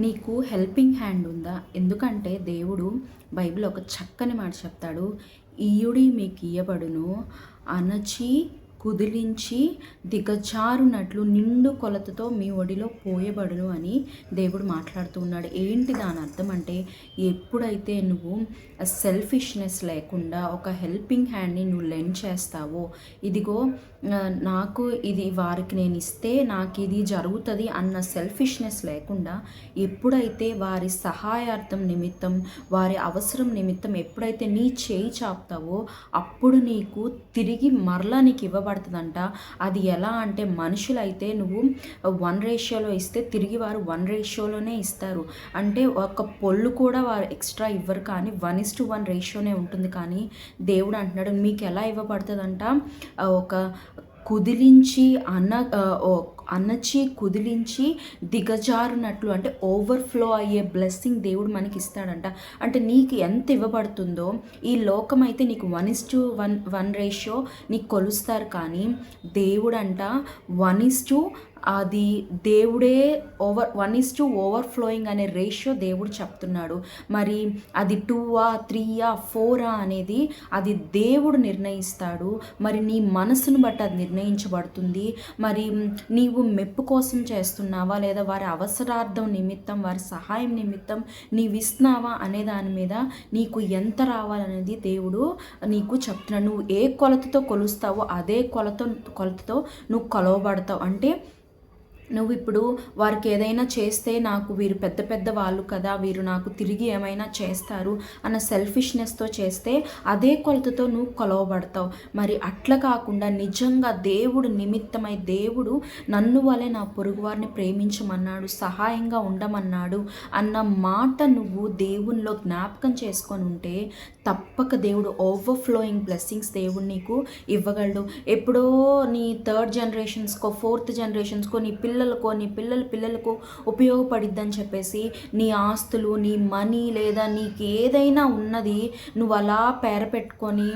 నీకు helping hand ఉందా? ఎందుకంటే దేవుడు బైబిల్ ఒక చక్కని మాట చెప్తాడు. ఈయుడి మీకు ఇయ్యబడును, అణచి కుదిలించి దిగజారునట్లు నిండు కొలతతో మీ ఒడిలో పోయబడును అని దేవుడు మాట్లాడుతూ ఉన్నాడు. ఏంటి దాని అర్థం అంటే, ఎప్పుడైతే నువ్వు సెల్ఫిష్నెస్ లేకుండా ఒక హెల్పింగ్ హ్యాండ్ని నువ్వు లెండ్ చేస్తావో, ఇదిగో నాకు ఇది వారికి నేను ఇస్తే నాకు ఇది జరుగుతుంది అన్న సెల్ఫిష్నెస్ లేకుండా, ఎప్పుడైతే వారి సహాయార్థం నిమిత్తం, వారి అవసరం నిమిత్తం ఎప్పుడైతే నీ చేయి చాపుతావో, అప్పుడు నీకు తిరిగి మరలా నీకు ఇవ్వబడుతుందంట. అది ఎలా అంటే, మనుషులైతే నువ్వు 1:1 ఇస్తే తిరిగి వారు 1:1 ఇస్తారు. అంటే ఒక పొల్లు కూడా వారు ఎక్స్ట్రా ఇవ్వరు, కానీ 1:1 రేషియోనే ఉంటుంది. కానీ దేవుడు అంటున్నాడు, మీకు ఎలా ఇవ్వబడుతుందంట, ఒక కుదిలించి అణచి కుదిలించి దిగజారునట్లు, అంటే ఓవర్ఫ్లో అయ్యే బ్లెస్సింగ్ దేవుడు మనకి ఇస్తాడంట. అంటే నీకు ఎంత ఇవ్వబడుతుందో, ఈ లోకం అయితే నీకు 1:1 రేషియో నీకు కొలుస్తారు, కానీ దేవుడంట 1:, అది దేవుడే 1:2 ఓవర్ఫ్లోయింగ్ అనే రేషియో దేవుడు చెప్తున్నాడు. మరి అది 2, 3, 4 అనేది అది దేవుడు నిర్ణయిస్తాడు. మరి నీ మనసును బట్టి అది నిర్ణయించబడుతుంది. మరి నీవు మెప్పు కోసం చేస్తున్నావా, లేదా వారి అవసరార్థం నిమిత్తం, వారి సహాయం నిమిత్తం నీవు ఇస్తున్నావా అనే దాని మీద నీకు ఎంత రావాలనేది దేవుడు నీకు చెప్తున్నాడు. నువ్వు ఏ కొలతతో కొలుస్తావో అదే కొలతతో నువ్వు కొలవబడతావు. అంటే నువ్వు ఇప్పుడు వారికి ఏదైనా చేస్తే, నాకు వీరు పెద్ద పెద్ద వాళ్ళు కదా, వీరు నాకు తిరిగి ఏమైనా చేస్తారు అన్న సెల్ఫిష్నెస్తో చేస్తే అదే కొలతతో నువ్వు కొలవబడతావు. మరి అట్లా కాకుండా నిజంగా దేవుడు నిమిత్తమై, దేవుడు నన్ను వలె నా పొరుగు వారిని ప్రేమించమన్నాడు, సహాయంగా ఉండమన్నాడు అన్న మాట నువ్వు దేవునిలో జ్ఞాపకం చేసుకొని ఉంటే, తప్పక దేవుడు ఓవర్ఫ్లోయింగ్ బ్లెస్సింగ్స్ దేవుడు నీకు ఇవ్వగలడు. ఎప్పుడో నీ 3rd జనరేషన్స్కో 4th జనరేషన్స్కో నీ పిల్లలకు ఉపయోగపడిద్దని చెప్పేసి నీ ఆస్తులు, నీ మనీ, లేదా నీకు ఏదైనా ఉన్నది నువ్వు అలా పెట్టుకొని,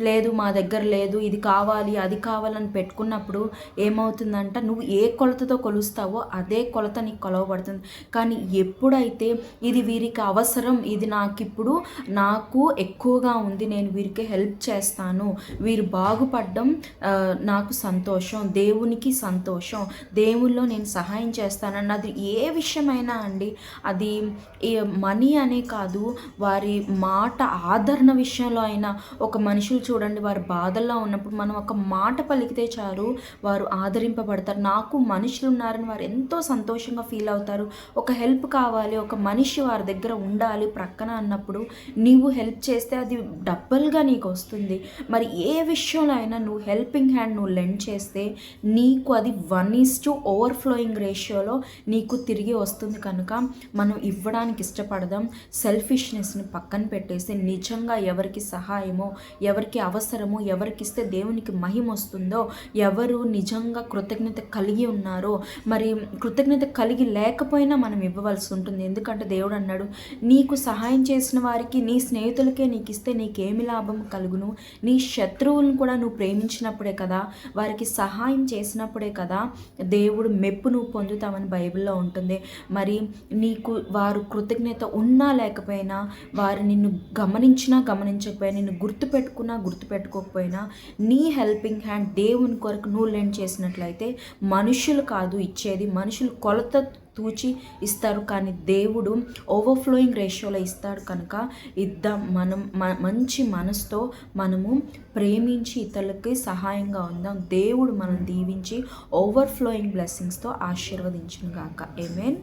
లేదు మా దగ్గర లేదు, ఇది కావాలి అది కావాలని పెట్టుకున్నప్పుడు ఏమవుతుందంట, నువ్వు ఏ కొలతతో కొలుస్తావో అదే కొలత నీకు కొలవబడుతుంది. కానీ ఎప్పుడైతే ఇది వీరికి అవసరం, ఇది నాకు ఎక్కువగా ఉంది, నేను వీరికి హెల్ప్ చేస్తాను, వీరు బాగుపడడం నాకు సంతోషం, దేవునికి సంతోషం, దేవుల్లో నేను సహాయం చేస్తానన్నది ఏ విషయమైనా అండి, అది మనీ అనే కాదు, వారి మాట ఆదరణ విషయంలో అయినా. ఒక మనుషులు చూడండి, వారు బాధల్లో ఉన్నప్పుడు మనం ఒక మాట పలికితే చాలు, వారు ఆదరింపబడతారు. నాకు మనుషులు ఉన్నారని వారు ఎంతో సంతోషంగా ఫీల్ అవుతారు. ఒక హెల్ప్ కావాలి, ఒక మనిషి వారి దగ్గర ఉండాలి ప్రక్కన అన్నప్పుడు నీవు హెల్ప్ చేస్తే అది డబ్బులుగా నీకు వస్తుంది. మరి ఏ విషయంలో అయినా నువ్వు హెల్పింగ్ హ్యాండ్ నువ్వు లెండ్ చేస్తే నీకు అది 1:2 ఓవర్ఫ్లోయింగ్ రేషియోలో నీకు తిరిగి వస్తుంది. కనుక మనం ఇవ్వడానికి ఇష్టపడదాం. సెల్ఫిష్నెస్ని పక్కన పెట్టేసి నిజంగా ఎవరికి సహాయమో, ఎవరికి అవసరమో, ఎవరికి ఇస్తే దేవునికి మహిమ వస్తుందో, ఎవరు నిజంగా కృతజ్ఞత కలిగి ఉన్నారో, మరి కృతజ్ఞత కలిగి లేకపోయినా మనం ఇవ్వవలసి ఉంటుంది. ఎందుకంటే దేవుడు అన్నాడు, నీకు సహాయం చేసిన వారికి, నీ స్నేహితులకే నీకు ఇస్తే నీకేమి లాభం కలుగును, నీ శత్రువులను కూడా నువ్వు ప్రేమించినప్పుడే కదా, వారికి సహాయం చేసినప్పుడే కదా దేవుడు మెప్పు నువ్వు పొందుతామని బైబిల్లో ఉంటుంది. మరి నీకు వారు కృతజ్ఞత ఉన్నా లేకపోయినా, వారు నిన్ను గమనించకపోయినా, నిన్ను గుర్తుపెట్టుకోకపోయినా, నీ హెల్పింగ్ హ్యాండ్ దేవుని కొరకు నువ్వు లెండ్ చేసినట్లయితే, మనుషులు కాదు ఇచ్చేది, మనుషులు కొలత తూచి ఇస్తారు, కానీ దేవుడు ఓవర్ఫ్లోయింగ్ రేషియోలో ఇస్తాడు. కనుక మనం మంచి మనసుతో మనము ప్రేమించి ఇతరులకి సహాయంగా ఉందాం. దేవుడు మనం దీవించి ఓవర్ఫ్లోయింగ్ బ్లెస్సింగ్స్తో ఆశీర్వదించును గాక. ఆమేన్.